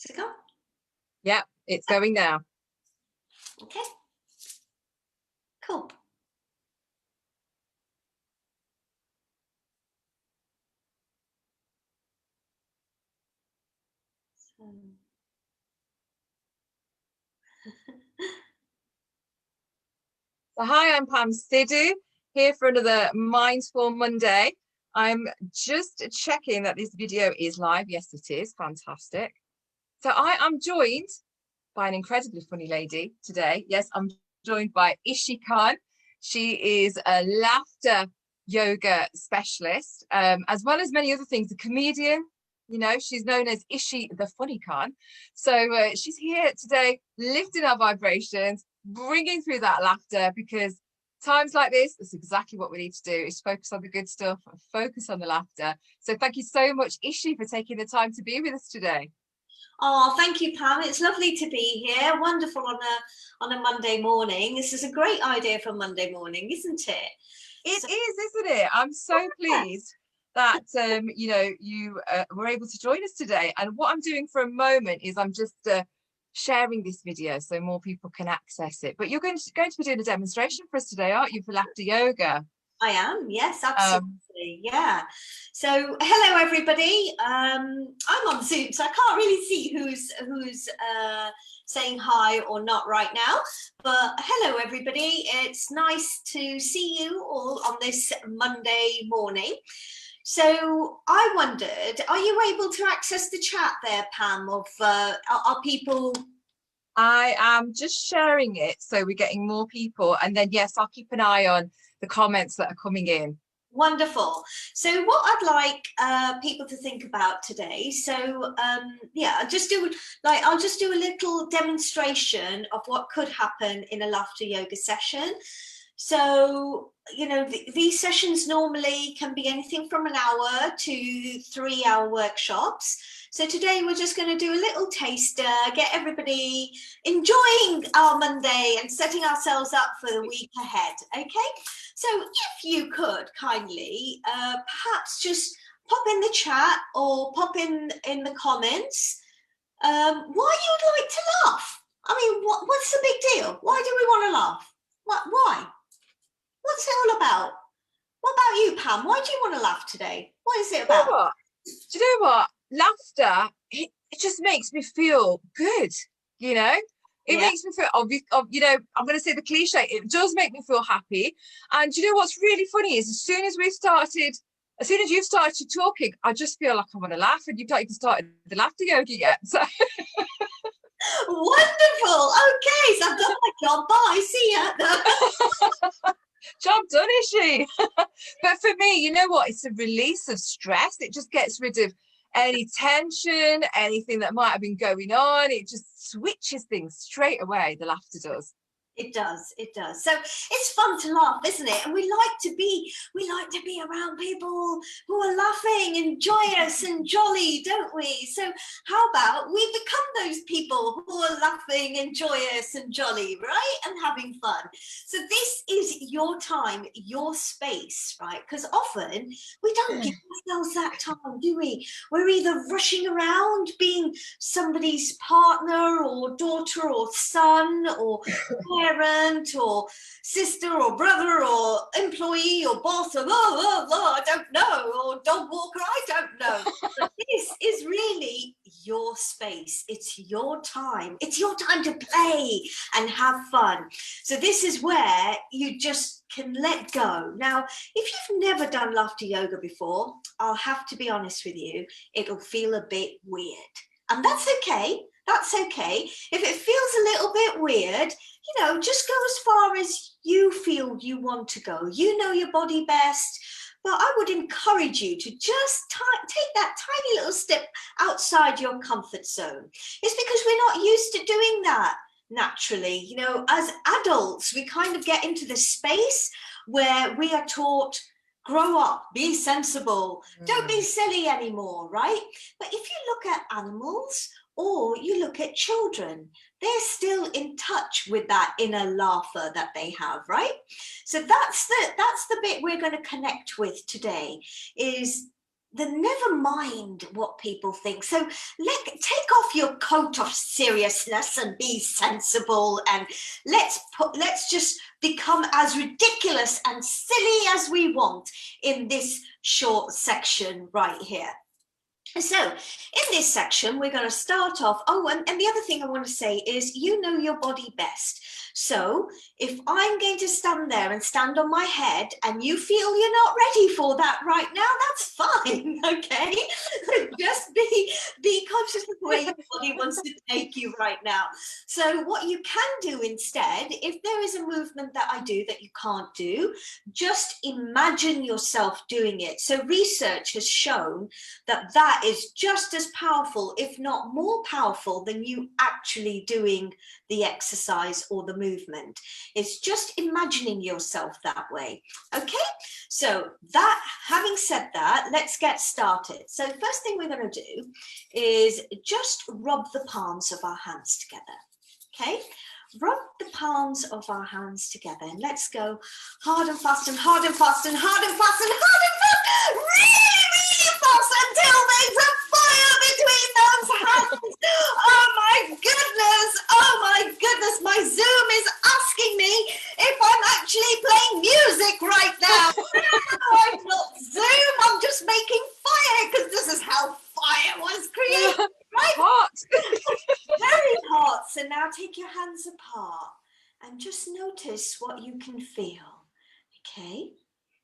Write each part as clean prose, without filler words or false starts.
Is it gone? Yeah, it's going now. Okay. Cool. So hi, I'm Pam Sidhu, here for another Mindful Monday. I'm just checking that this video is live. Yes, it is. Fantastic. So I am joined by an incredibly funny lady today. Yes, I'm joined by Ishi. She is a laughter yoga specialist, as well as many other things, a comedian. You know, she's known as Ishi the Funny Khan. So she's here today, lifting our vibrations, bringing through that laughter, because times like this, that's exactly what we need to do, is focus on the good stuff and focus on the laughter. So thank you so much, Ishi, for taking the time to be with us today. Oh, thank you, Pam. It's lovely to be here. Wonderful on a Monday morning. This is a great idea for Monday morning, isn't it? It is, isn't it? I'm so pleased that you know, you were able to join us today. And what I'm doing for a moment is I'm just sharing this video so more people can access it. But you're going to be doing a demonstration for us today, aren't you, for laughter yoga? I am, yes, absolutely. Yeah. So hello everybody. I'm on Zoom, so I can't really see who's saying hi or not right now, but hello everybody. It's nice to see you all on this Monday morning. So I wondered, are you able to access the chat there, Pam, of are people? I am just sharing it so we're getting more people, and then yes, I'll keep an eye on the comments that are coming in. Wonderful. So what I'd like people to think about today, so yeah, I'll just do a little demonstration of what could happen in a laughter yoga session. So, you know, these sessions normally can be anything from an hour to 3-hour workshops. So today we're just going to do a little taster, get everybody enjoying our Monday and setting ourselves up for the week ahead. Okay, so if you could kindly perhaps just pop in the chat or pop in the comments why you would like to laugh. I mean, what's the big deal? Why do we want to laugh? Why? What's it all about? What about you, Pam? Why do you want to laugh today? What is it about? Do you know what? Laughter, it just makes me feel good, you know? It makes me feel, you know, I'm going to say the cliche, it does make me feel happy. And you know what's really funny is as soon as you've started talking, I just feel like I want to laugh, and you've not even started the laughter yoga yet. So wonderful. Okay, so I've done my job. Bye. See ya. Job done, Ishi. But for me, you know what? It's a release of stress. It just gets rid of any tension, anything that might have been going on. It just switches things straight away. The laughter does. It does, it does. So it's fun to laugh, isn't it? And we like to be around people who are laughing and joyous and jolly, don't we? So how about we become those people who are laughing and joyous and jolly, right? And having fun. So this is your time, your space, right? Because often we don't give ourselves that time, do we? We're either rushing around being somebody's partner or daughter or son or parent or sister or brother or employee or boss or I don't know, or dog walker, I don't know. But this is really your space. It's your time. It's your time to play and have fun. So this is where you just can let go. Now, if you've never done laughter yoga before, I'll have to be honest with you, it'll feel a bit weird. And that's okay. That's okay. If it feels a little bit weird, you know, just go as far as you feel you want to go. You know your body best, but I would encourage you to just take that tiny little step outside your comfort zone. It's because we're not used to doing that naturally. You know, as adults, we kind of get into this space where we are taught, grow up, be sensible, don't be silly anymore, right? But if you look at animals, or you look at children, they're still in touch with that inner laugher that they have, right? So that's the bit we're going to connect with today, is never mind what people think. So take off your coat of seriousness and be sensible, and let's just become as ridiculous and silly as we want in this short section right here. So in this section, we're going to start off. Oh, and the other thing I want to say is, you know your body best. So if I'm going to stand there and stand on my head and you feel you're not ready for that right now, that's fine, okay? Just be conscious of where your body wants to take you right now. So what you can do instead, if there is a movement that I do that you can't do, just imagine yourself doing it. So research has shown that is just as powerful, if not more powerful, than you actually doing the exercise or the movement. It's just imagining yourself that way. Okay, so that, having said that, let's get started. So first thing we're going to do is just rub the palms of our hands together. Okay, rub the palms of our hands together, and let's go hard and fast and hard and fast and hard and fast and hard and fast, really fast, until there's a fire between those hands. Oh my goodness, oh my goodness, my Zoom is asking me if I'm actually playing music right now. No, I'm not Zoom, I'm just making fire, because this is how fire was created. Right? Hot. Very hot. So now take your hands apart and just notice what you can feel. Okay?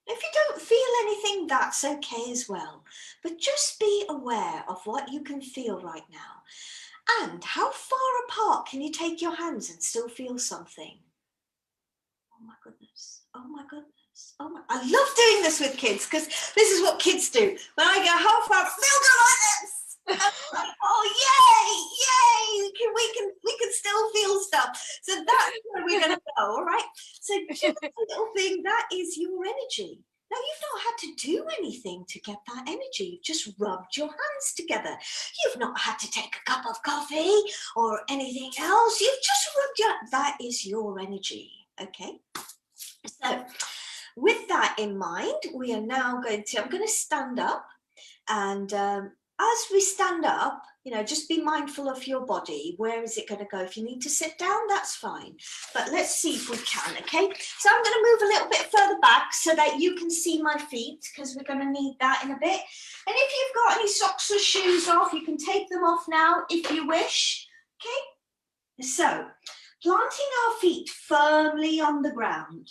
If you don't feel anything, that's okay as well. But just be aware of what you can feel right now. And how far apart can you take your hands and still feel something? Oh my goodness. Oh my goodness. Oh my, I love doing this with kids, because this is what kids do. When I go, how far? They'll go like this. Oh yay, we can still feel stuff. So that's where we're going to go. All right, so just a little thing, that is your energy. Now, you've not had to do anything to get that energy. You've just rubbed your hands together. You've not had to take a cup of coffee or anything else. You've just rubbed that is your energy. Okay, so with that in mind, we are now I'm going to stand up, and as we stand up, just be mindful of your body. Where is it going to go? If you need to sit down, that's fine. But let's see if we can, okay? So I'm going to move a little bit further back so that you can see my feet, because we're going to need that in a bit. And if you've got any socks or shoes off, you can take them off now if you wish, okay? So planting our feet firmly on the ground.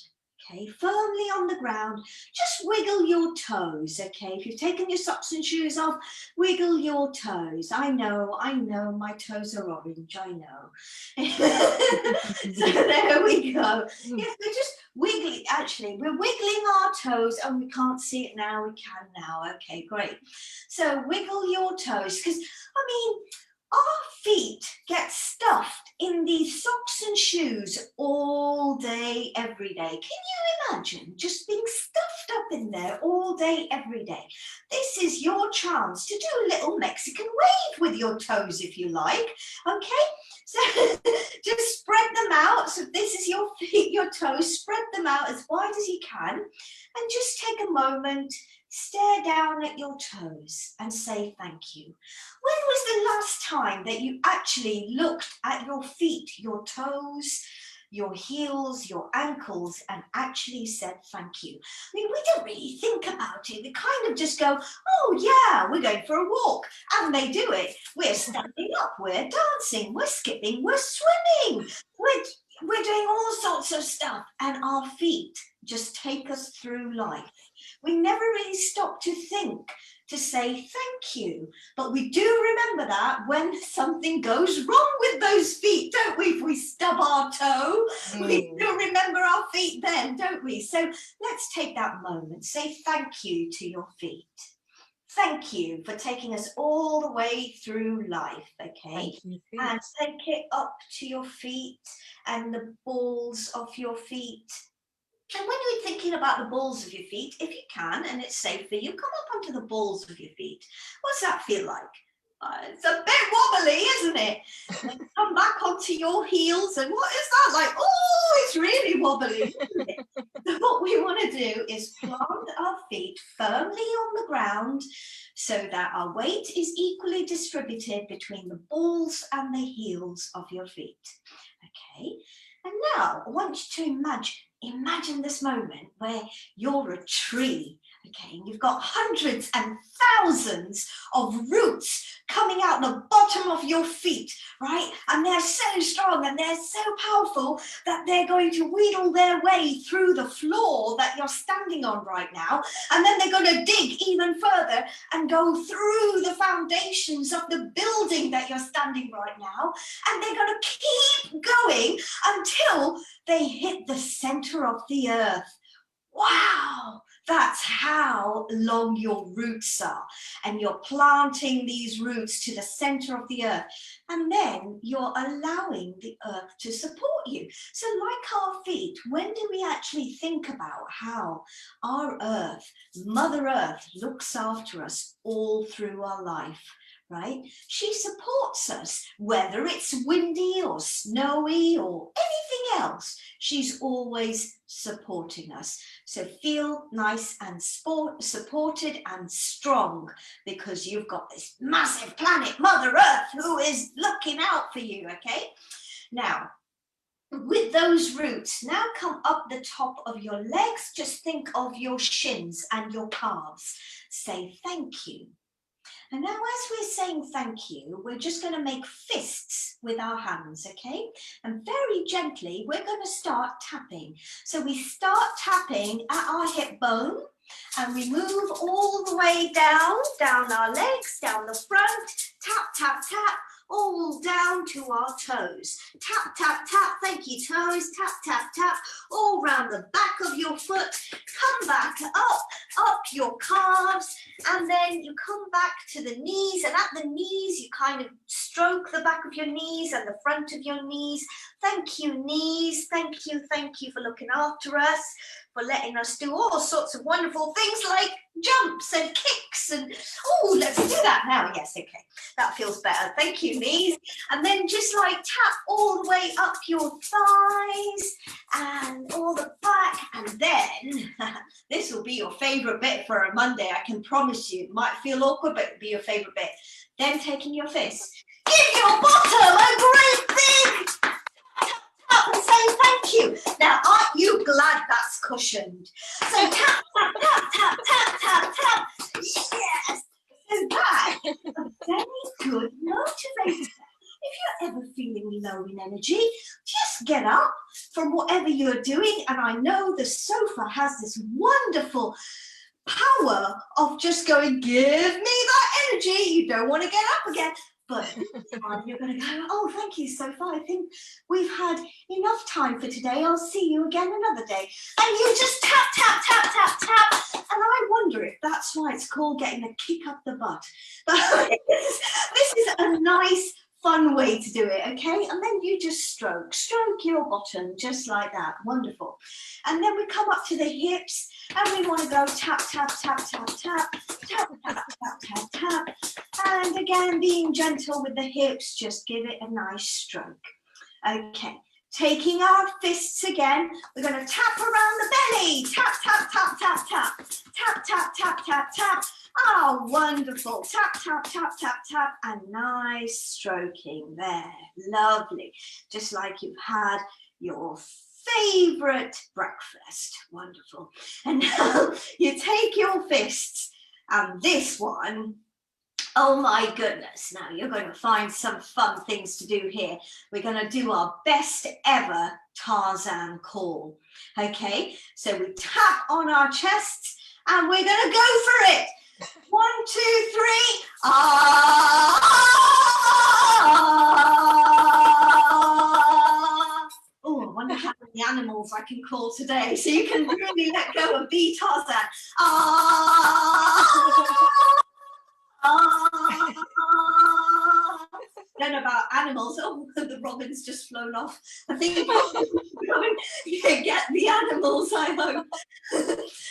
Okay, firmly on the ground, just wiggle your toes, okay? If you've taken your socks and shoes off, wiggle your toes. I know, my toes are orange, I know. So there we go. Yes, we're just wiggling, actually, we're wiggling our toes, and we can't see it now, we can now. Okay, great. So wiggle your toes, because, our feet get stuffed in these socks and shoes all day, every day. Can you imagine just being stuffed up in there all day, every day? This is your chance to do a little Mexican wave with your toes, if you like. Okay, so just spread them out. So this is your feet, your toes. Spread them out as wide as you can, and just take a moment. Stare down at your toes and say thank you. When was the last time that you actually looked at your feet, your toes, your heels, your ankles, and actually said thank you? We don't really think about it. We kind of just go, oh yeah, we're going for a walk. And they do it. We're standing up, we're dancing, we're skipping, we're swimming. We're doing all sorts of stuff. And our feet just take us through life. We never really stop to think, to say thank you. But we do remember that when something goes wrong with those feet, don't we? If we stub our toe, we do remember our feet then, don't we? So let's take that moment. Say thank you to your feet. Thank you for taking us all the way through life, okay? And take it up to your feet and the balls of your feet. And when you're thinking about the balls of your feet, if you can, and it's safe for you, come up onto the balls of your feet. What's that feel like? It's a bit wobbly, isn't it? Then come back onto your heels, and what is that like? Oh, it's really wobbly, isn't it? So what we want to do is plant our feet firmly on the ground so that our weight is equally distributed between the balls and the heels of your feet. Okay, and now I want you to imagine this moment where you're a tree. Okay, and you've got hundreds and thousands of roots coming out the bottom of your feet, right? And they're so strong and they're so powerful that they're going to wheedle their way through the floor that you're standing on right now. And then they're going to dig even further and go through the foundations of the building that you're standing right now. And they're going to keep going until they hit the center of the earth. Wow, that's how long your roots are. And you're planting these roots to the center of the earth. And then you're allowing the earth to support you. So like our feet, when do we actually think about how our earth, Mother Earth, looks after us all through our life? Right? She supports us, whether it's windy or snowy or anything else. She's always supporting us. So feel nice and supported and strong, because you've got this massive planet, Mother Earth, who is looking out for you, okay? Now, with those roots, now come up the top of your legs. Just think of your shins and your calves. Say thank you. And now as we're saying thank you, we're just going to make fists with our hands, okay? And very gently, we're going to start tapping. So we start tapping at our hip bone, and we move all the way down our legs, down the front, tap, tap, tap, all down to our toes. Tap, tap, tap, thank you, toes. Tap, tap, tap, all round the back of your foot. Come back up your calves, and then you come back to the knees, and at the knees you kind of stroke the back of your knees and the front of your knees. Thank you, knees. Thank you for looking after us, for letting us do all sorts of wonderful things like jumps and kicks and, oh, let's do that now. Yes, okay, that feels better. Thank you, knees. And then just like tap all the way up your thighs and all the back, and then this will be your favorite bit for a Monday. I can promise you. It might feel awkward, but it'll be your favorite bit. Then taking your fists, give your bottom a great big tap and say thank you. Now, aren't you glad that's cushioned? So tap, tap, tap, tap, tap, tap, tap. Yes. So that is a very good motivator. If you're ever feeling low in energy, just get up from whatever you're doing. And I know the sofa has this wonderful power of just going, give me that energy. You don't want to get up again. But you're going to go, oh, thank you, Sofa. I think we've had enough time for today. I'll see you again another day. And you just tap, tap, tap, tap, tap. And I wonder if that's why it's called getting a kick up the butt. But this is a nice, fun way to do it, okay? And then you just stroke your bottom just like that. Wonderful. And then we come up to the hips, and we want to go tap, tap, tap, tap, tap, tap, tap, tap, tap, tap. And again, being gentle with the hips, just give it a nice stroke. Okay, taking our fists again, we're going to tap around the belly. Tap, tap, tap, tap, tap, tap, tap, tap, tap, tap. Oh, wonderful. Tap, tap, tap, tap, tap, and nice stroking there. Lovely. Just like you've had your favorite breakfast. Wonderful. And now you take your fists, and this one, oh my goodness, now you're going to find some fun things to do here. We're going to do our best ever Tarzan call. Okay, so we tap on our chests, and we're going to go for it. 1, 2, 3. Ah! Oh, I wonder how many animals I can call today, so you can really let go and be Tarzan. Then about animals, oh, the robin's just flown off. I think you get the animals, I hope.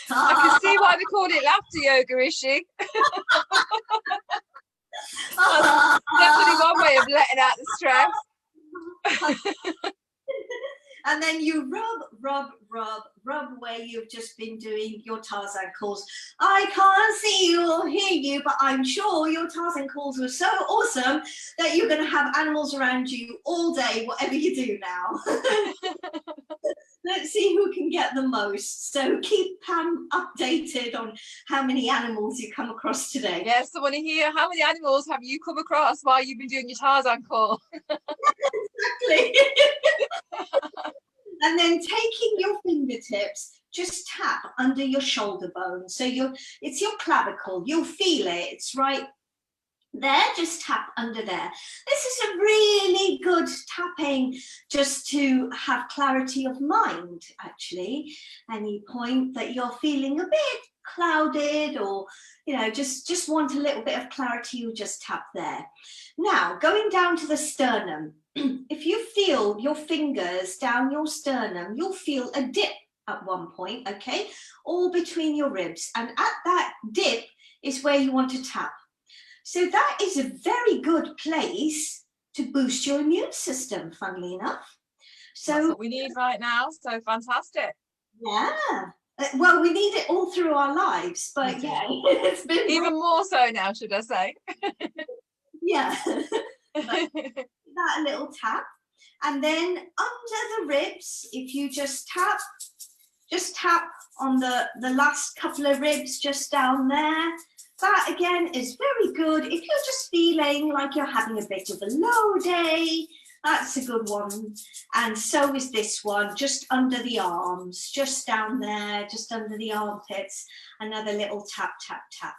I can see why they called it laughter yoga, Ishi. That's definitely one way of letting out the stress. And then you rub where you've just been doing your Tarzan calls. I can't see you or hear you, but I'm sure your Tarzan calls were so awesome that you're going to have animals around you all day, whatever you do now. Let's see who can get the most. So keep Pam updated on how many animals you come across today. Yes, I want to hear, how many animals have you come across while you've been doing your Tarzan call? Exactly. And then taking your fingertips, just tap under your shoulder bone. So it's your clavicle. You'll feel it. It's right there. Just tap under there. This is a really good tapping just to have clarity of mind, actually. Any point that you're feeling a bit clouded or, just want a little bit of clarity, you just tap there. Now, going down to the sternum. If you feel your fingers down your sternum, you'll feel a dip at one point, okay? All between your ribs. And at that dip is where you want to tap. So that is a very good place to boost your immune system, funnily enough. So that's what we need right now. So fantastic. Yeah. Well, we need it all through our lives, but yeah, it's been even more so now, should I say? Yeah. That little tap, and then under the ribs, if you just tap on the last couple of ribs just down there. That again is very good if you're just feeling like you're having a bit of a low day. That's a good one. And so is this one, just under the arms, just down there, just under the armpits. Another little tap, tap, tap.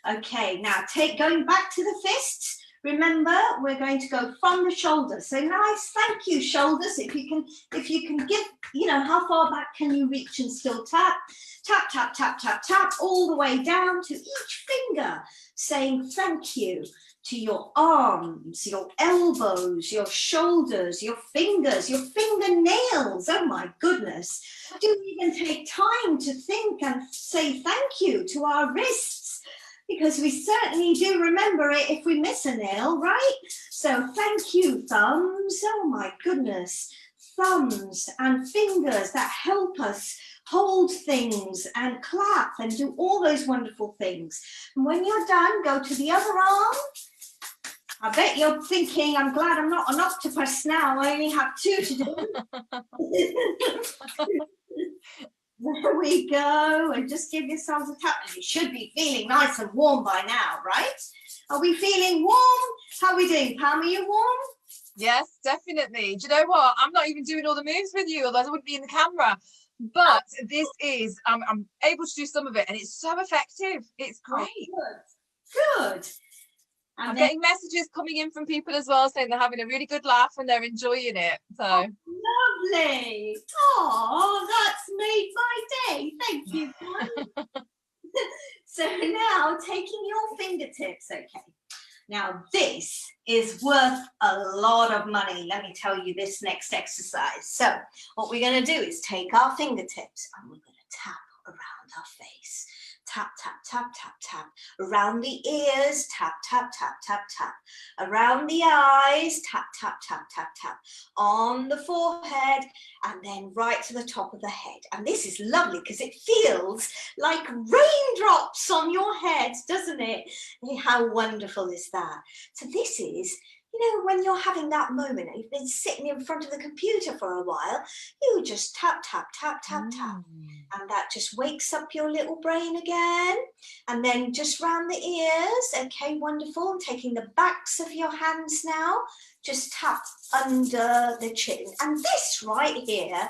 Okay, now going back to the fists. Remember, we're going to go from the shoulders. So nice, thank you, shoulders. If you can give, how far back can you reach and still tap? Tap, tap, tap, tap, tap, all the way down to each finger, saying thank you to your arms, your elbows, your shoulders, your fingers, your fingernails. Oh my goodness. Do even take time to think and say thank you to our wrists, because we certainly do remember it if we miss a nail, right? So thank you, thumbs. Oh my goodness. Thumbs and fingers that help us hold things and clap and do all those wonderful things. And when you're done, go to the other arm. I bet you're thinking, I'm glad I'm not an octopus now. I only have 2 to do. There we go. And just give yourselves a tap. You should be feeling nice and warm by now, right? Are we feeling warm? How are we doing, Pam? Are you warm? Yes, definitely. Do you know what? I'm not even doing all the moves with you, otherwise I wouldn't be in the camera. But this is, I'm able to do some of it, and it's so effective. It's great. Oh, good. I'm getting messages coming in from people as well saying they're having a really good laugh and they're enjoying it. So lovely. Oh, that's made my day. Thank you. So now taking your fingertips, okay. Now this is worth a lot of money. Let me tell you this next exercise. So what we're going to do is take our fingertips and we're going to tap around our face. Tap, tap, tap, tap, tap. Around the ears, tap, tap, tap, tap, tap. Around the eyes, tap, tap, tap, tap, tap. On the forehead, and then right to the top of the head. And this is lovely because it feels like raindrops on your head, doesn't it? How wonderful is that? So this is, when you're having that moment, you've been sitting in front of the computer for a while, you just tap, tap, tap, tap, tap. And that just wakes up your little brain again. And then just round the ears. Okay, wonderful. Taking the backs of your hands now, just tap under the chin. And this right here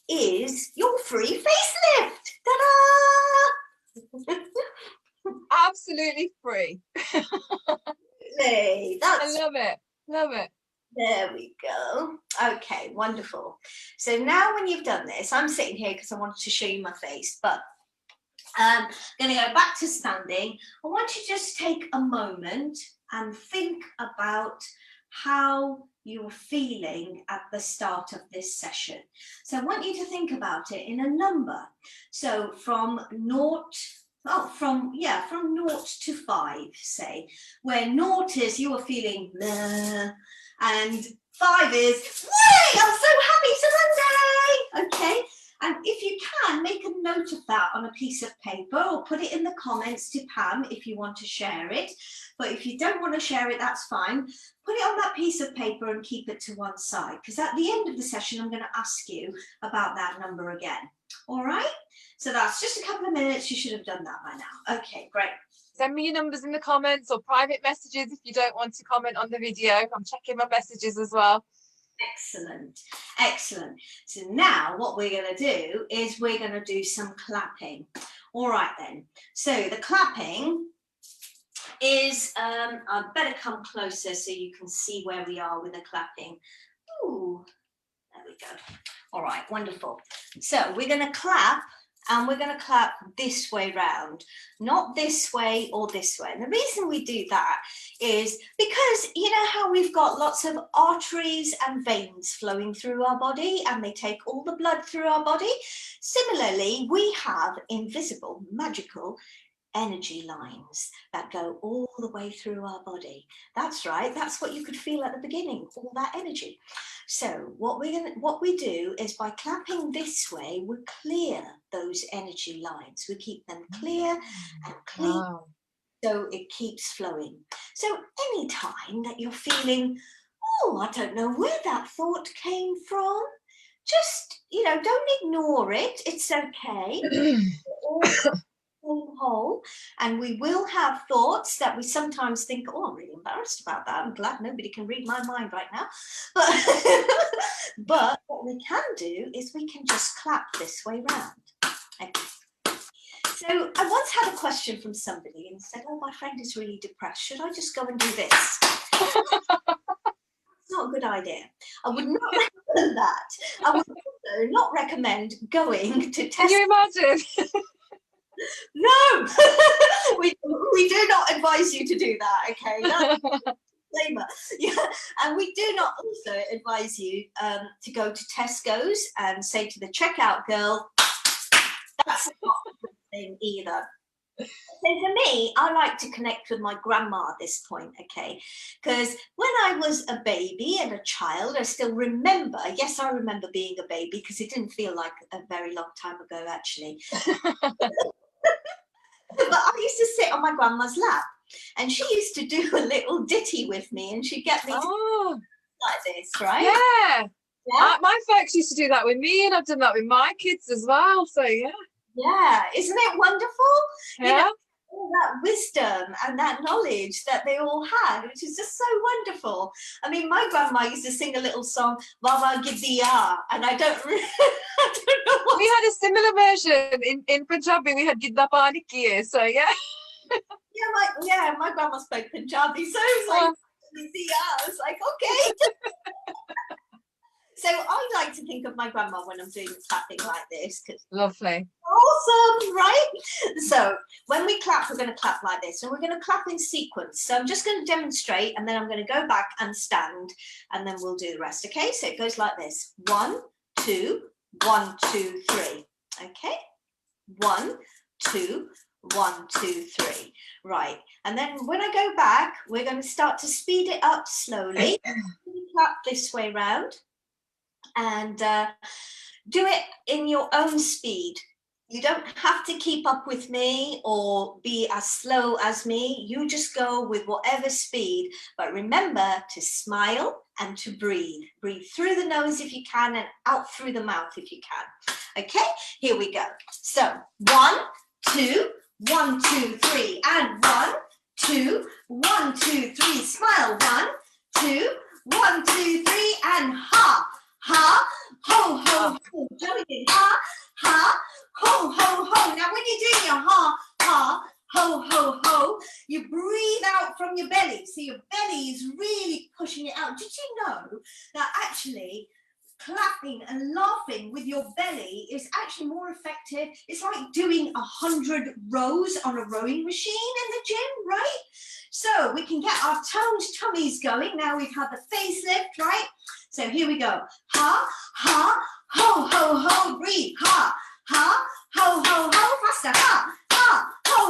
is your free facelift. Ta-da! Absolutely free. I love it. Love it. There we go. Okay, wonderful. So now when you've done this, I'm sitting here because I wanted to show you my face, but I'm going to go back to standing. I want you to just take a moment and think about how you're feeling at the start of this session. So I want you to think about it in a number. So from 0 Oh, from 0 to 5, say, where 0 is you are feeling meh, and 5 is, yay, I'm so happy, it's a Monday. Okay, and if you can, make a note of that on a piece of paper or put it in the comments to Pam if you want to share it. But if you don't want to share it, that's fine. Put it on that piece of paper and keep it to one side, because at the end of the session, I'm going to ask you about that number again. All right, so that's just a couple of minutes. You should have done that by now. Okay, great. Send me your numbers in the comments or private messages if you don't want to comment on the video. I'm checking my messages as well. Excellent, excellent. So now what we're going to do is we're going to do some clapping. All right then. So the clapping is, I better come closer so you can see where we are with the clapping. Ooh, there we go. All right, wonderful. So we're going to clap, and we're going to clap this way round, not this way or this way. And the reason we do that is because you know how we've got lots of arteries and veins flowing through our body, and they take all the blood through our body. Similarly, we have invisible, magical energy lines that go all the way through our body. That's right, that's what you could feel at the beginning, all that energy. So what we do is by clapping this way, we clear those energy lines. We keep them clear and clean. Wow. So it keeps flowing. So anytime that you're feeling, oh, I don't know where that thought came from, just, don't ignore it. It's okay. Whole, and we will have thoughts that we sometimes think, oh, I'm really embarrassed about that. I'm glad nobody can read my mind right now. But what we can do is we can just clap this way round. Okay. So I once had a question from somebody and said, oh, my friend is really depressed. Should I just go and do this? It's not a good idea. I would not recommend that. I would also not recommend going to test. Can you imagine? No, we do not advise you to do that, okay? That's a disclaimer. Yeah. And we do not also advise you to go to Tesco's and say to the checkout girl, that's not a good thing either. So for me, I like to connect with my grandma at this point, okay? Because when I was a baby and a child, I still remember, yes, I remember being a baby because it didn't feel like a very long time ago, actually. But I used to sit on my grandma's lap, and she used to do a little ditty with me, and she'd get me to like this, right? Yeah. My folks used to do that with me, and I've done that with my kids as well. So yeah. Yeah, isn't it wonderful? Yeah. All that wisdom and that knowledge that they all had, which is just so wonderful. I mean, my grandma used to sing a little song, Baba Giddiya, and I don't know what. We had a similar version in Punjabi. We had Gidda Pani Kiye, so yeah. My grandma spoke Punjabi, so it was like, Giddiya. I was like, okay. So I like to think of my grandma when I'm doing clapping like this. Lovely. Awesome, right? So when we clap, we're going to clap like this, and we're going to clap in sequence. So I'm just going to demonstrate, and then I'm going to go back and stand, and then we'll do the rest. Okay, so it goes like this: 1, 2, 1, 2, 3. Okay, 1, 2, 1, 2, 3. Right, and then when I go back, we're going to start to speed it up slowly. Clap this way round. And do it in your own speed. You don't have to keep up with me or be as slow as me. You just go with whatever speed. But remember to smile and to breathe. Breathe through the nose if you can and out through the mouth if you can. Okay, here we go. So 1, 2, 1, 2, 3. And 1, 2, 1, 2, 3. Smile. 1, 2, 1, 2, 3. And ha. Ha, ho, ho, ho. Jump again. Ha, ha, ho, ho, ho. Now, when you're doing your ha, ha, ho, ho, ho, you breathe out from your belly. So your belly is really pushing it out. Did you know that actually clapping and laughing with your belly is actually more effective? It's like doing 100 rows on a rowing machine in the gym, right? So we can get our tummies going. Now we've had the facelift, right? So here we go. Ha, ha, ho, ho, ho. Breathe. Ha, ha, ho, ho, ho. Faster. Ha, ha, ho,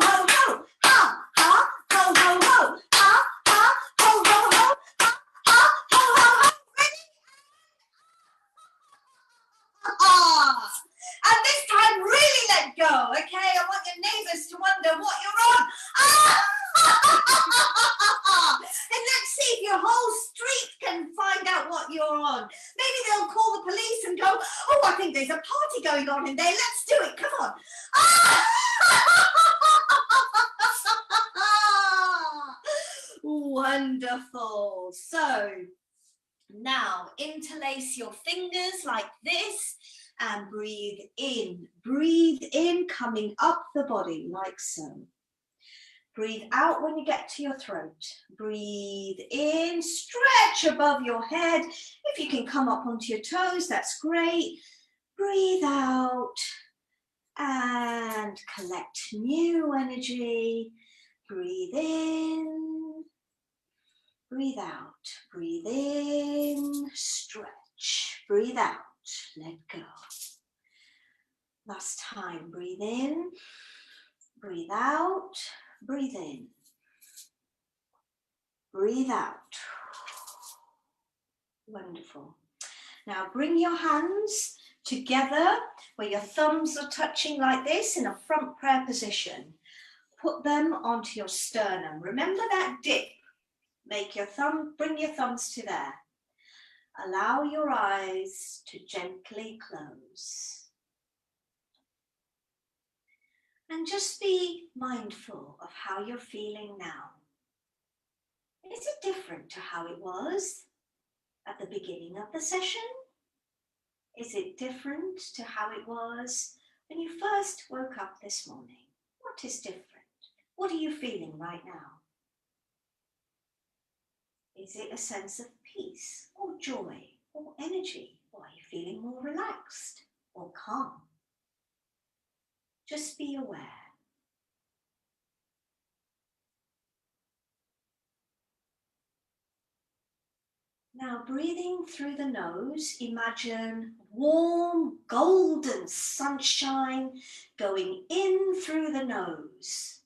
on. Maybe they'll call the police and go, oh, I think there's a party going on in there. Let's do it. Come on. Wonderful. So now interlace your fingers like this and breathe in. Breathe in, coming up the body like so. Breathe out when you get to your throat. Breathe in, stretch above your head. If you can come up onto your toes, that's great. Breathe out and collect new energy. Breathe in, breathe out. Breathe in, stretch. Breathe out, let go. Last time, breathe in, breathe out. Breathe in, breathe out. Wonderful. Now bring your hands together where your thumbs are touching like this in a front prayer position. Put them onto your sternum. Remember that dip. Bring your thumbs to there. Allow your eyes to gently close. And just be mindful of how you're feeling now. Is it different to how it was at the beginning of the session? Is it different to how it was when you first woke up this morning? What is different? What are you feeling right now? Is it a sense of peace or joy or energy? Or are you feeling more relaxed or calm? Just be aware. Now breathing through the nose, imagine warm golden sunshine going in through the nose,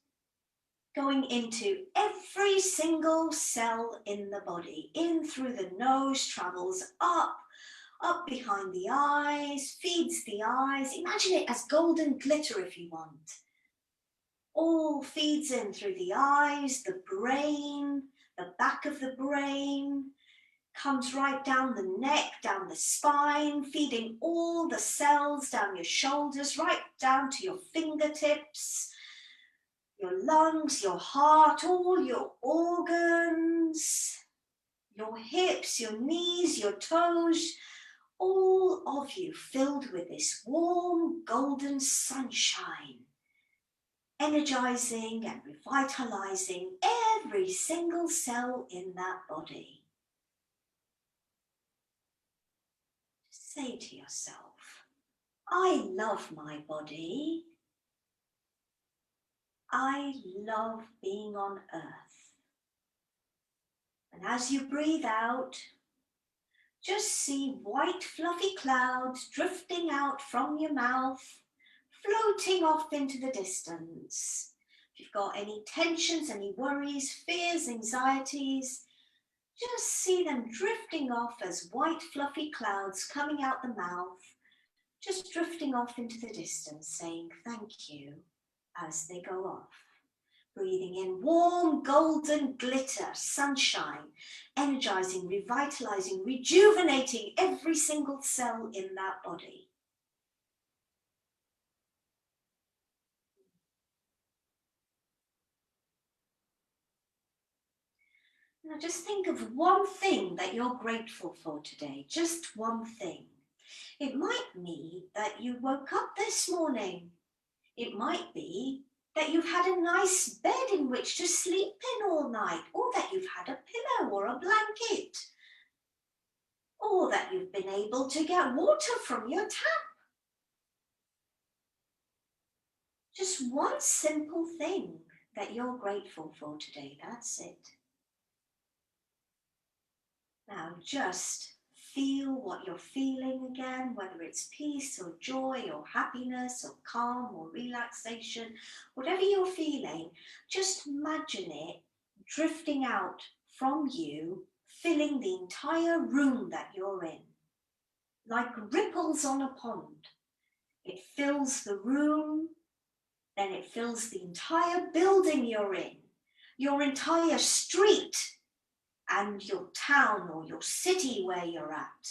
going into every single cell in the body. In through the nose, travels up behind the eyes, feeds the eyes. Imagine it as golden glitter if you want. All feeds in through the eyes, the brain, the back of the brain, comes right down the neck, down the spine, feeding all the cells down your shoulders, right down to your fingertips, your lungs, your heart, all your organs, your hips, your knees, your toes, all of you filled with this warm golden sunshine, energizing and revitalizing every single cell in that body. Say to yourself, I love my body. I love being on earth. And as you breathe out, just see white fluffy clouds drifting out from your mouth, floating off into the distance. If you've got any tensions, any worries, fears, anxieties, just see them drifting off as white fluffy clouds coming out the mouth, just drifting off into the distance, saying thank you as they go off. Breathing in warm golden glitter, sunshine, energizing, revitalizing, rejuvenating every single cell in that body. Now just think of one thing that you're grateful for today, just one thing. It might be that you woke up this morning. It might be that you've had a nice bed in which to sleep in all night, or that you've had a pillow or a blanket, or that you've been able to get water from your tap. Just one simple thing that you're grateful for today, that's it. Now just feel what you're feeling again, whether it's peace or joy or happiness or calm or relaxation, whatever you're feeling, just imagine it drifting out from you, filling the entire room that you're in, like ripples on a pond. It fills the room, then it fills the entire building you're in, your entire street, and your town or your city where you're at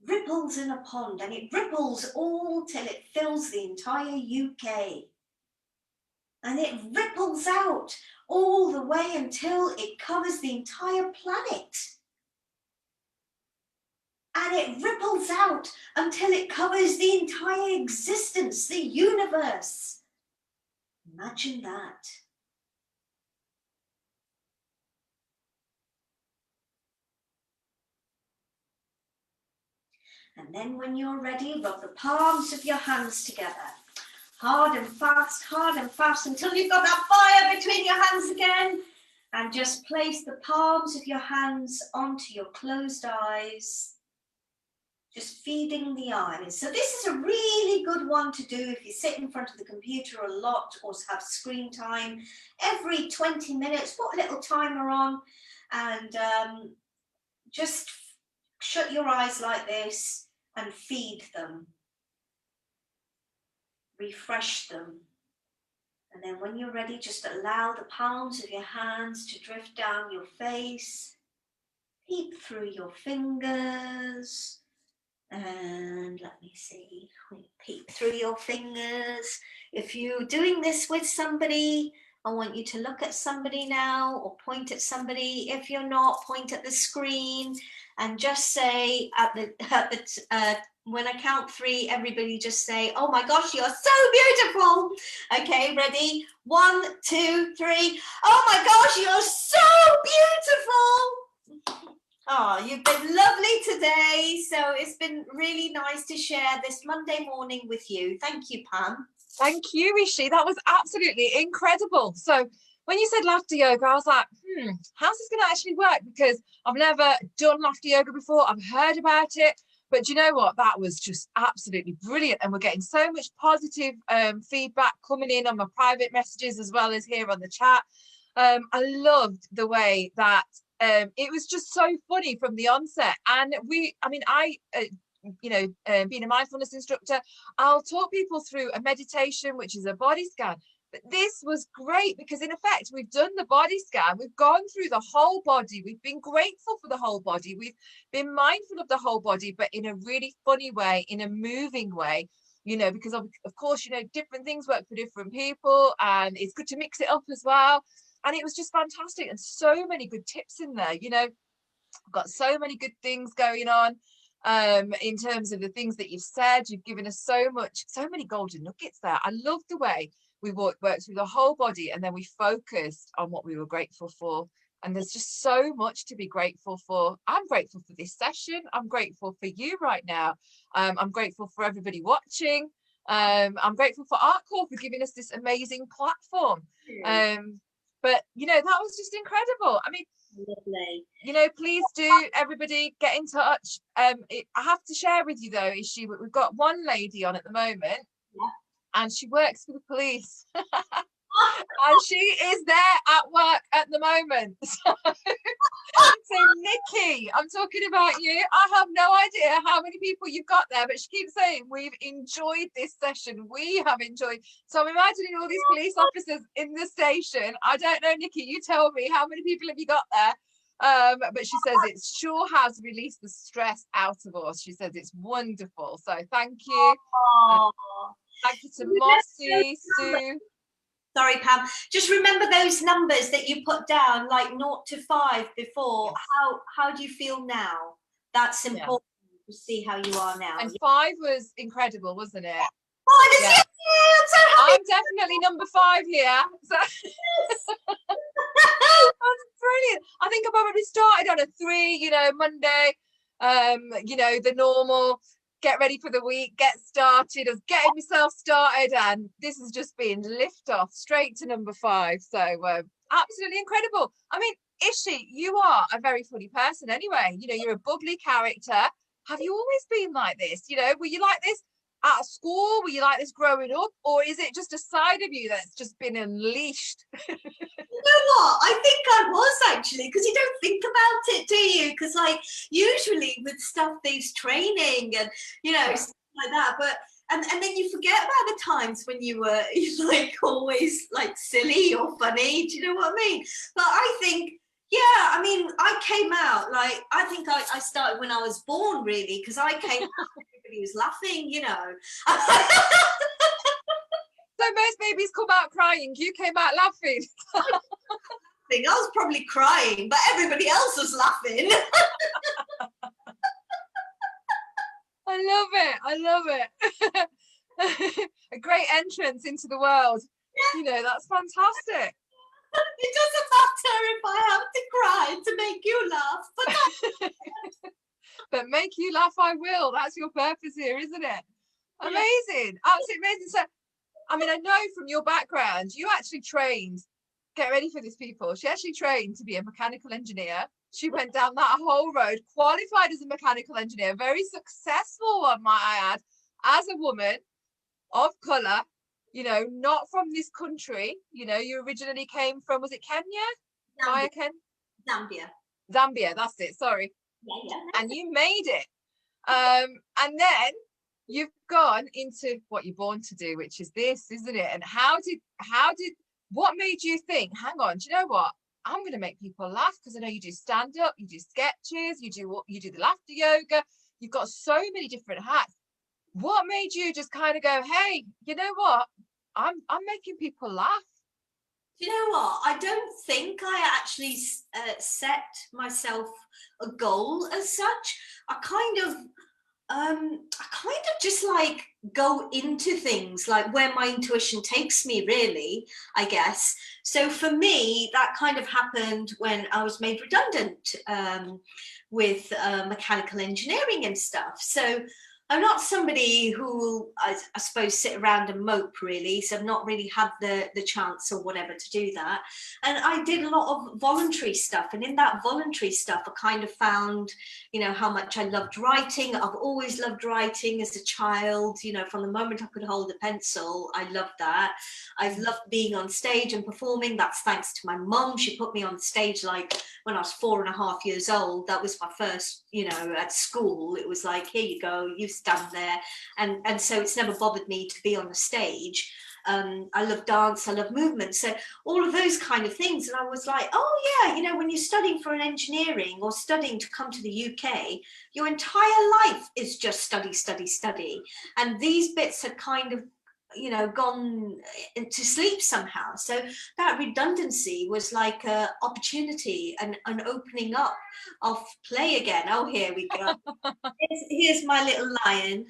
ripples in a pond, and it ripples all till it fills the entire UK. And it ripples out all the way until it covers the entire planet. And it ripples out until it covers the entire existence, the universe. Imagine that. And then when you're ready, rub the palms of your hands together. Hard and fast until you've got that fire between your hands again. And just place the palms of your hands onto your closed eyes. Just feeding the eyes. So this is a really good one to do if you sit in front of the computer a lot or have screen time. Every 20 minutes, put a little timer on and just shut your eyes like this and feed them. Refresh them. And then when you're ready, just allow the palms of your hands to drift down your face. Peep through your fingers. And let me see, peek through your fingers. If you're doing this with somebody, I want you to look at somebody now or point at somebody. If you're not, point at the screen and just say when I count 3, everybody just say, oh my gosh, you're so beautiful. Okay, ready? 1, 2, 3. Oh my gosh, you're so beautiful. Oh, you've been lovely today. So it's been really nice to share this Monday morning with you. Thank you, Pam. Thank you, Ishi. That was absolutely incredible. So when you said laughter yoga, I was like, how's this going to actually work? Because I've never done laughter yoga before. I've heard about it. But do you know what? That was just absolutely brilliant. And we're getting so much positive feedback coming in on my private messages as well as here on the chat. I loved the way that it was just so funny from the onset. And being a mindfulness instructor, I'll talk people through a meditation, which is a body scan. But this was great because in effect, we've done the body scan. We've gone through the whole body. We've been grateful for the whole body. We've been mindful of the whole body, but in a really funny way, in a moving way, because of course, different things work for different people, and it's good to mix it up as well. And it was just fantastic. And so many good tips in there, I've got so many good things going on in terms of the things that you've said. You've given us so many golden nuggets there. I love the way we worked through the whole body and then we focused on what we were grateful for. And there's just so much to be grateful for. I'm grateful for this session. I'm grateful for you right now. I'm grateful for everybody watching. I'm grateful for Artcore for giving us this amazing platform. But that was just incredible. I mean, lovely. Please do, everybody, get in touch. I have to share with you though, Ishi, we've got one lady on at the moment, and she works for the police. And she is there at work at the moment. So Nikki, I'm talking about you. I have no idea how many people you've got there, but she keeps saying we've enjoyed this session. We have enjoyed. So I'm imagining all these police officers in the station. I don't know, Nikki, you tell me, how many people have you got there? But she says it sure has released the stress out of us. She says it's wonderful. So thank you. Thank you to Mossy, Sue. Sorry, Pam. Just remember those numbers that you put down, like 0 to 5 before. Yes. How do you feel now? That's important to see how you are now. And 5 was incredible, wasn't it? Oh, yeah. I'm so happy. I'm definitely number 5 here. So that's brilliant. I think I probably started on a 3, Monday, the normal. Get ready for the week, get started, of getting myself started, and this has just been lift off straight to number 5. So absolutely incredible. I mean, Ishi, you are a very funny person anyway. You're a bubbly character. Have you always been like this? Were you like this at school? Were you like this growing up? Or is it just a side of you that's just been unleashed? You know what? I think I was actually, because you don't think about it, do you? Because usually with stuff, there's training and stuff like that. But and then you forget about the times when you were always silly or funny. Do you know what I mean? But I think Yeah, I mean, I came out like, I think I started when I was born, really, because I came out, everybody was laughing, you know. So most babies come out crying. You came out laughing. I was probably crying, but everybody else was laughing. I love it. I love it. A great entrance into the world. You know, that's fantastic. It doesn't matter if I have to cry to make you laugh, but But make you laugh, I will. That's your purpose here, isn't it? Amazing. Absolutely amazing. So, I mean, I know from your background, you actually trained, get ready for this, people. She actually trained to be a mechanical engineer. She went down that whole road, qualified as a mechanical engineer, very successful one, might I add, as a woman of colour, you know, not from this country. You know, you originally came from, was it Kenya? Zambia. Zambia, that's it, sorry. Yeah. And you made it. And then you've gone into what you're born to do, which is this, isn't it? And what made you think, hang on, do you know what? I'm going to make people laugh, because I know you do stand up, you do sketches, you do the laughter yoga. You've got so many different hats. What made you just kind of go, hey, you know what? I'm making people laugh. Do you know what? I don't think I actually set myself a goal as such. I kind of just like go into things like where my intuition takes me, really, I guess. So for me, that kind of happened when I was made redundant with mechanical engineering and stuff. So I'm not somebody who I suppose sit around and mope, really. So I've not really had the chance or whatever to do that. And I did a lot of voluntary stuff. And in that voluntary stuff, I kind of found, you know, how much I loved writing. I've always loved writing as a child. You know, from the moment I could hold a pencil, I loved that. I've loved being on stage and performing. That's thanks to my mum. She put me on stage like when I was 4.5 years old. That was my first, you know, at school. It was like, here you go, you stand there. And so it's never bothered me to be on the stage. I love dance, I love movement. So all of those kind of things. And I was like, oh yeah, you know, when you're studying for an engineering or studying to come to the UK, your entire life is just study, study, study. And these bits had kind of, you know, gone to sleep somehow. So that redundancy was like a opportunity and an opening up of play again. Oh, here we go. Here's my little lion.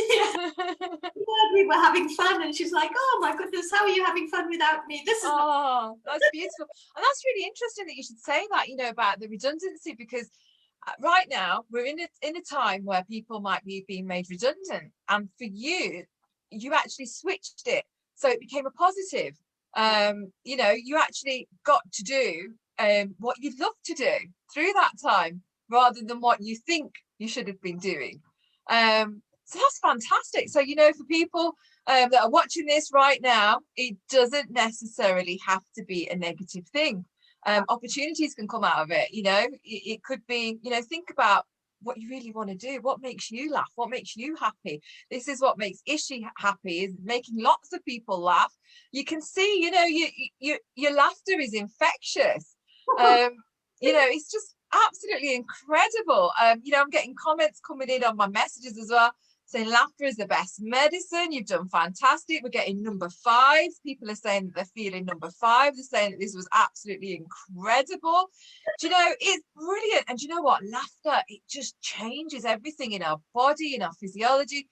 Yeah. We were having fun, and she's like, oh my goodness, how are you having fun without me? This is that's beautiful. And that's really interesting that you should say that, you know, about the redundancy, because right now we're in a time where people might be being made redundant, and for you actually switched it, so it became a positive. You know, you actually got to do what you'd love to do through that time, rather than what you think you should have been doing. So that's fantastic. So, you know, for people that are watching this right now, it doesn't necessarily have to be a negative thing. Opportunities can come out of it. You know, it could be, you know, think about what you really want to do, what makes you laugh, what makes you happy. This is what makes Ishi happy, is making lots of people laugh. You can see, you know, your laughter is infectious. You know, it's just absolutely incredible. You know, I'm getting comments coming in on my messages as well, saying laughter is the best medicine. You've done fantastic. We're getting number 5. People are saying that they're feeling number 5. They're saying that this was absolutely incredible. Do you know, it's brilliant. And do you know what? Laughter, it just changes everything in our body, in our physiology.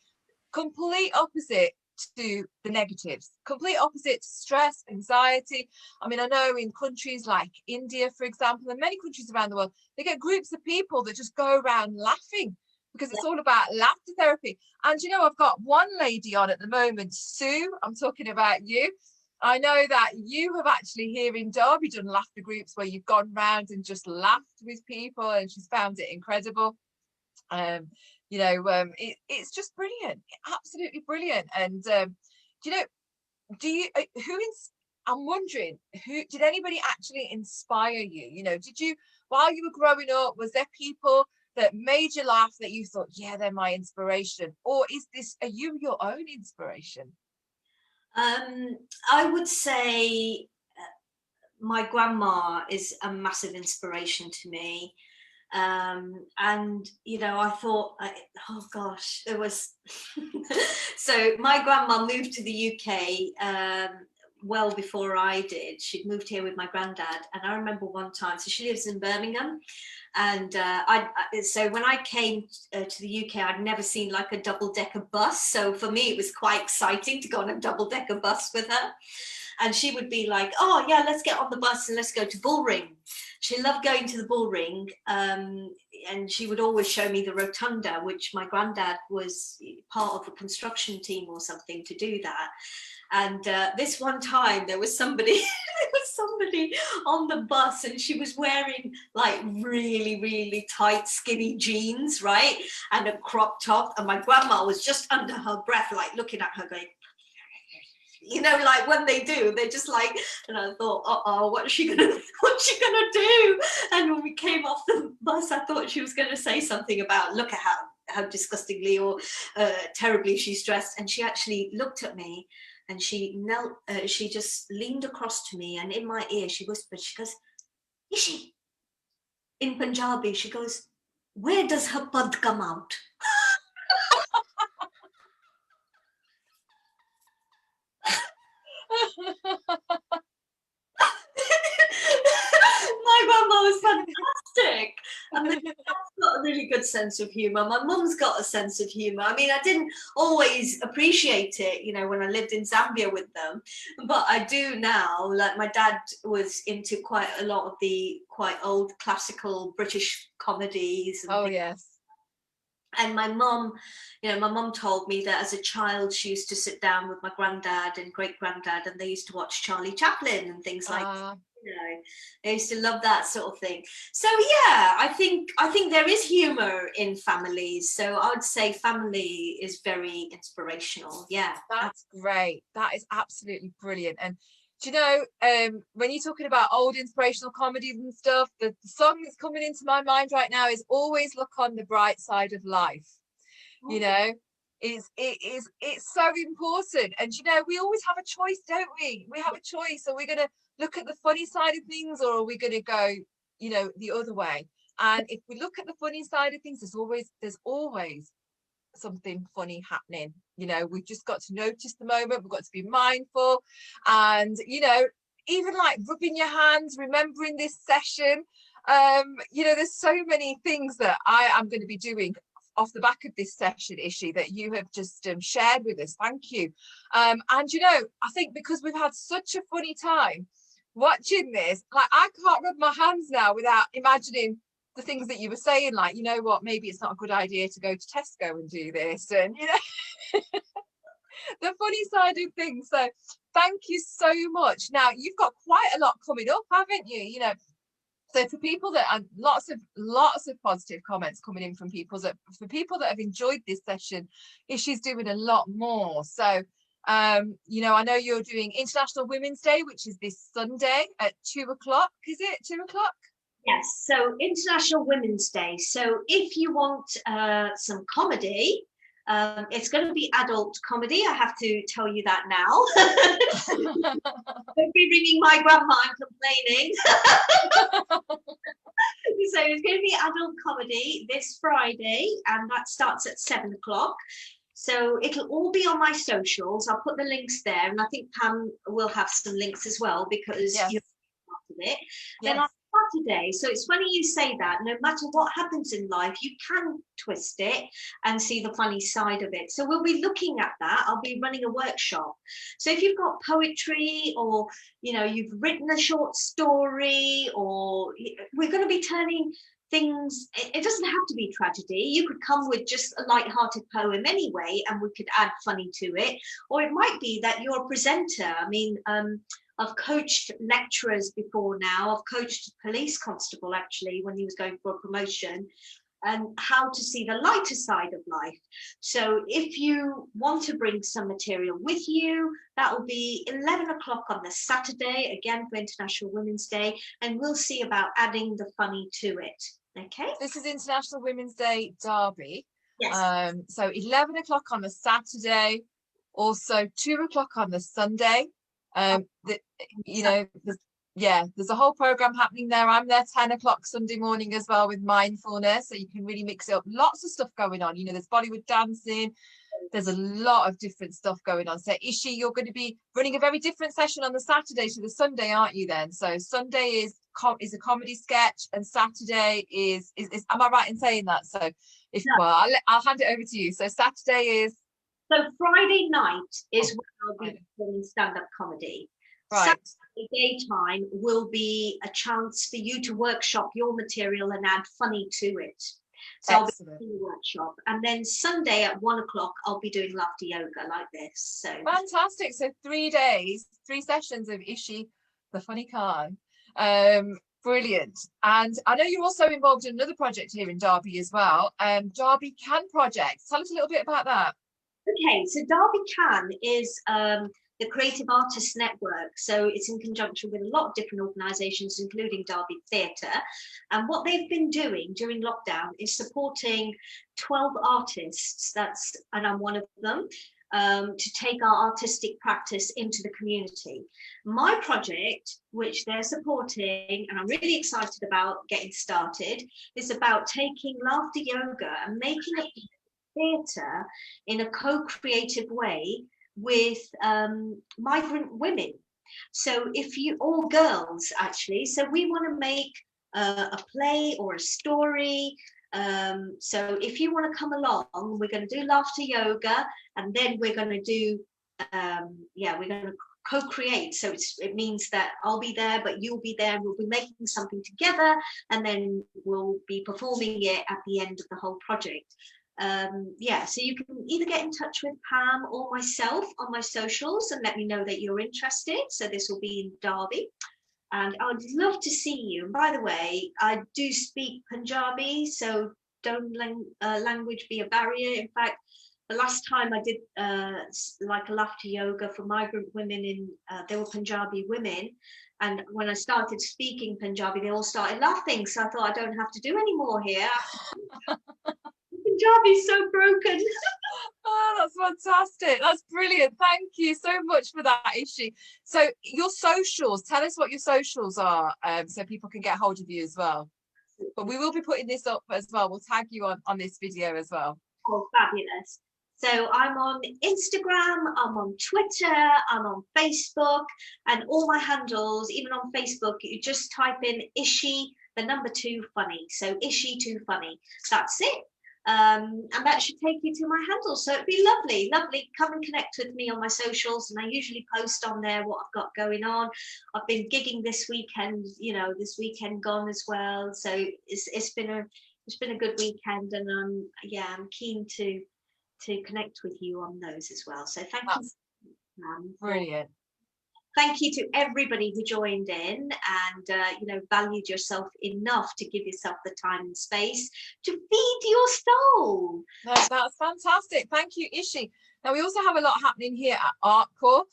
Complete opposite to the negatives, complete opposite to stress, anxiety. I mean, I know in countries like India, for example, and many countries around the world, they get groups of people that just go around laughing, because it's all about laughter therapy. And you know, I've got one lady on at the moment, Sue, I'm talking about you. I know that you have actually here in Derby done laughter groups where you've gone round and just laughed with people, and she's found it incredible. You know, it's just brilliant, absolutely brilliant. And you know, I'm wondering, who did anybody actually inspire you? You know, did you, while you were growing up, was there people that made you laugh that you thought, yeah, they're my inspiration? Or are you your own inspiration? I would say my grandma is a massive inspiration to me. And you know, I thought, oh gosh, there was so my grandma moved to the UK well before I did. She'd moved here with my granddad, and I remember one time, so she lives in Birmingham, and so when I came to the UK, I'd never seen like a double-decker bus, so for me it was quite exciting to go on a double-decker bus with her. And she would be like, oh yeah, let's get on the bus and let's go to Bullring. She loved going to the Bullring, and she would always show me the rotunda, which my granddad was part of a construction team or something to do that. And this one time there was somebody on the bus, and she was wearing like really, really tight, skinny jeans, right? And a crop top. And my grandma was just under her breath, like looking at her going, you know, like when they do, they're just like, and I thought, what's she gonna do? And when we came off the bus, I thought she was gonna say something about, look at how disgustingly or terribly she's dressed. And she actually looked at me, and she knelt, she just leaned across to me, and in my ear she whispered, she goes, Ishi, in Punjabi, she goes, where does her pud come out? My grandma was fantastic, and my dad's got a really good sense of humor. My mum's got a sense of humor. I mean, I didn't always appreciate it, you know, when I lived in Zambia with them, but I do now. Like, my dad was into quite a lot of the quite old classical British comedies. Oh yes. And my mum, you know, my mum told me that as a child she used to sit down with my granddad and great granddad, and they used to watch Charlie Chaplin and things like that. You know, they used to love that sort of thing. So yeah, I think there is humor in families. So I would say family is very inspirational. Yeah, that's great. That is absolutely brilliant. And do you know, when you're talking about old inspirational comedies and stuff, the song that's coming into my mind right now is Always Look on the Bright Side of Life. You know, it's so important. And you know, we always have a choice, don't we? We have a choice. Are we going to look at the funny side of things, or are we going to go, you know, the other way? And if we look at the funny side of things, there's always something funny happening. You know, we've just got to notice the moment, we've got to be mindful, and you know, even like rubbing your hands, remembering this session. You know, there's so many things that I am going to be doing off the back of this session, Ishi, that you have just shared with us. Thank you. And you know, I think because we've had such a funny time watching this, like I can't rub my hands now without imagining the things that you were saying, like, you know what, maybe it's not a good idea to go to Tesco and do this, and you know, the funny side of things. So thank you so much. Now you've got quite a lot coming up, haven't you? You know, so for people that are lots of positive comments coming in from people that have enjoyed this session, Ishi's doing a lot more. So you know, I know you're doing International Women's Day, which is this Sunday at 2 o'clock. Is it 2 o'clock? Yes, so International Women's Day. So if you want some comedy, it's going to be adult comedy. I have to tell you that now. Don't be ringing my grandma and complaining. So it's going to be adult comedy this Friday, and that starts at 7 o'clock. So it'll all be on my socials. I'll put the links there, and I think Pam will have some links as well, because you're part of it. Then on Saturday, so it's funny you say that, no matter what happens in life, you can twist it and see the funny side of it. So we'll be looking at that. I'll be running a workshop. So if you've got poetry, or you know, you've written a short story, or we're going to be turning things, it doesn't have to be tragedy. You could come with just a light-hearted poem anyway, and we could add funny to it. Or it might be that you're a presenter. I mean, I've coached lecturers before now. I've coached a police constable actually when he was going for a promotion, and how to see the lighter side of life. So if you want to bring some material with you, that will be 11 o'clock on the Saturday, again for International Women's Day, and we'll see about adding the funny to it. Okay. This is International Women's Day, Derby. Yes. So 11 o'clock on the Saturday, also 2 o'clock on the Sunday. You know, yeah, there's a whole program happening there. I'm there 10 o'clock Sunday morning as well with mindfulness, so you can really mix it up. Lots of stuff going on. You know, there's Bollywood dancing. There's a lot of different stuff going on. So Ishi, you're going to be running a very different session on the Saturday to the Sunday, aren't you then? So Sunday is a comedy sketch, and Saturday is am I right in saying that? So if No. well, I'll hand it over to you. So Saturday is, So Friday night is when I'll be doing stand-up comedy. right. Saturday daytime will be a chance for you to workshop your material and add funny to it. So Excellent. I'll be doing a workshop, and then Sunday at 1 o'clock I'll be doing laughter yoga like this. So Fantastic. So 3 days, 3 sessions of Ishi, the funny Khan. Brilliant. And I know you're also involved in another project here in Derby as well. Derby Can Project. Tell us a little bit about that. okay, so Derby Can is the Creative Artists Network. So it's in conjunction with a lot of different organisations, including Derby Theatre. And what they've been doing during lockdown is supporting 12 artists, and I'm one of them, to take our artistic practice into the community. My project, which they're supporting, and I'm really excited about getting started, is about taking laughter yoga and making a theatre in a co-creative way with migrant women. So if you, all girls actually, so we want to make a play or a story. So if you want to come along, we're going to do laughter yoga, and then we're going to do we're going to co-create. So it means that I'll be there, but you'll be there, and we'll be making something together, and then we'll be performing it at the end of the whole project. So you can either get in touch with Pam or myself on my socials and let me know that you're interested. So this will be in Derby, and I'd love to see you. And by the way, I do speak Punjabi, so don't language be a barrier. In fact, the last time I did like a laughter yoga for migrant women they were Punjabi women, and when I started speaking Punjabi, they all started laughing. So I thought, I don't have to do any more here. Punjabi's so broken. Oh, that's fantastic. That's brilliant. Thank you so much for that, Ishi. So your socials, tell us what your socials are, so people can get hold of you as well. But we will be putting this up as well. We'll tag you on this video as well. Oh, fabulous. So I'm on Instagram, I'm on Twitter, I'm on Facebook, and all my handles, even on Facebook, you just type in Ishi, the number 2 funny. So Ishi 2 funny. That's it. And that should take you to my handle. So it'd be lovely. Come and connect with me on my socials, and I usually post on there what I've got going on. I've been gigging this weekend, this weekend gone as well. So it's been a good weekend, and I'm keen to connect with you on those as well. So thank you. Brilliant. Thank you to everybody who joined in and valued yourself enough to give yourself the time and space to feed your soul. No, that's fantastic. Thank you, Ishi. Now we also have a lot happening here at Artcore.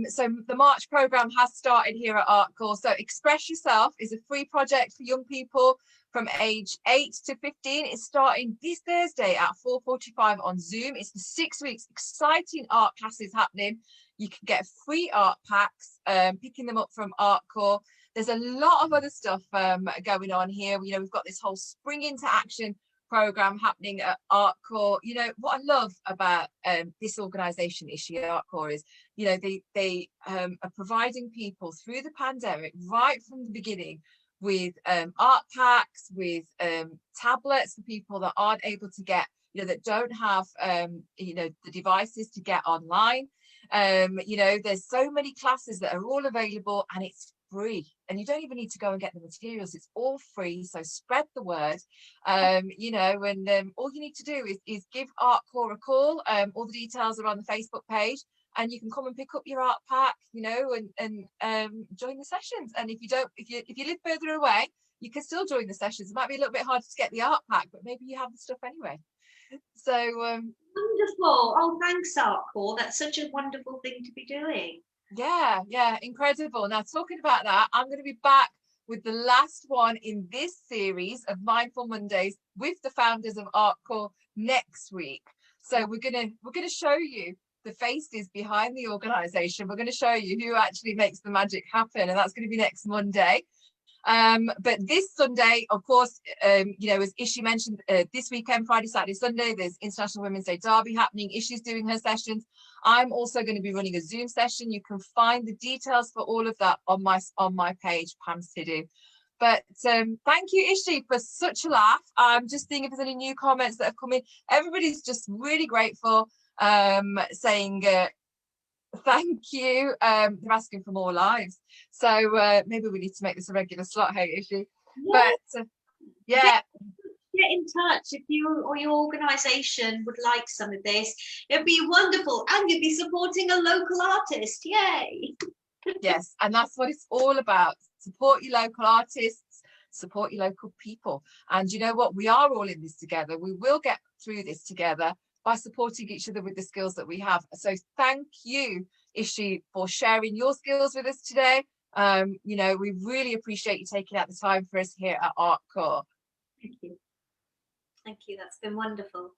So the March program has started here at Artcore. So Express Yourself is a free project for young people from age 8 to 15. It's starting this Thursday at 4:45 on Zoom. It's for 6 weeks. Exciting art classes happening. You can get free art packs, picking them up from Artcore. There's a lot of other stuff going on here. We've got this whole Spring into Action program happening at Artcore. What I love about this organization, Ishi Artcore, is they are providing people through the pandemic right from the beginning with art packs, with tablets for people that aren't able to get, that don't have the devices to get online. There's so many classes that are all available, and it's free, and you don't even need to go and get the materials. It's all free, so spread the word. And all you need to do is give Artcore a call. All the details are on the Facebook page, and you can come and pick up your art pack, and join the sessions. And if you live further away, you can still join the sessions. It might be a little bit harder to get the art pack, but maybe you have the stuff anyway. So wonderful. Oh, thanks, Artcore. That's such a wonderful thing to be doing. Yeah, incredible. Now, talking about that, I'm going to be back with the last one in this series of Mindful Mondays with the founders of Artcore next week. So we're gonna show you the faces behind the organization. We're going to show you who actually makes the magic happen, and that's going to be next Monday. But this Sunday, of course, you know, as Ishi mentioned, this weekend, Friday, Saturday, Sunday, there's International Women's Day Derby happening. Ishi's doing her sessions. I'm also going to be running a Zoom session. You can find the details for all of that on my page, Pam Sidhu. But thank you, Ishi, for such a laugh. I'm just seeing if there's any new comments that have come in. Everybody's just really grateful, saying thank you. They're asking for more lives, so maybe we need to make this a regular slot, hey Ishi? Yeah. But yeah, get in touch if you or your organization would like some of this. It'd be wonderful, and you'd be supporting a local artist. Yay! yes, and that's what it's all about. Support your local artists, support your local people, and you know what, we are all in this together. We will get through this together by supporting each other with the skills that we have. So thank you, Ishi, for sharing your skills with us today. You know, we really appreciate you taking out the time for us here at Artcore. Thank you. Thank you. That's been wonderful.